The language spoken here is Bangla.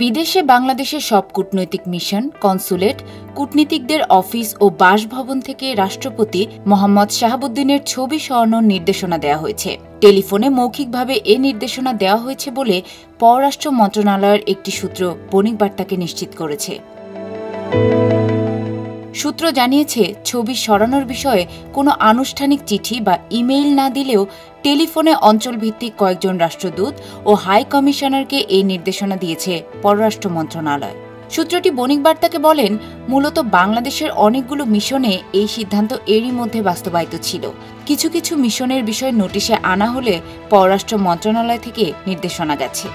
বিদেশে বাংলাদেশের সব কূটনৈতিক মিশন, কনসুলেট, কূটনীতিকদের অফিস ও বাসভবন থেকে রাষ্ট্রপতি মোহাম্মদ শাহাবুদ্দিনের ছবি সরানোর নির্দেশনা দেওয়া হয়েছে। টেলিফোনে মৌখিকভাবে এ নির্দেশনা দেওয়া হয়েছে বলে পররাষ্ট্র মন্ত্রণালয়ের একটি সূত্র বণিক বার্তাকে নিশ্চিত করেছে। সূত্র জানিয়েছে, ছবি সরানোর বিষয়ে কোনো আনুষ্ঠানিক চিঠি বা ইমেইল না দিলেও টেলিফোনে অঞ্চলভিত্তিক কয়েকজন রাষ্ট্রদূত ও হাই কমিশনারকে এই নির্দেশনা দিয়েছে পররাষ্ট্র মন্ত্রণালয়। সূত্রটি বণিক বার্তাকে বলেন, মূলত বাংলাদেশের অনেকগুলো মিশনে এই সিদ্ধান্ত এরই মধ্যে বাস্তবায়িত ছিল। কিছু কিছু মিশনের বিষয়ে নোটিশে আনা হলে পররাষ্ট্র মন্ত্রণালয় থেকে নির্দেশনা গেছে।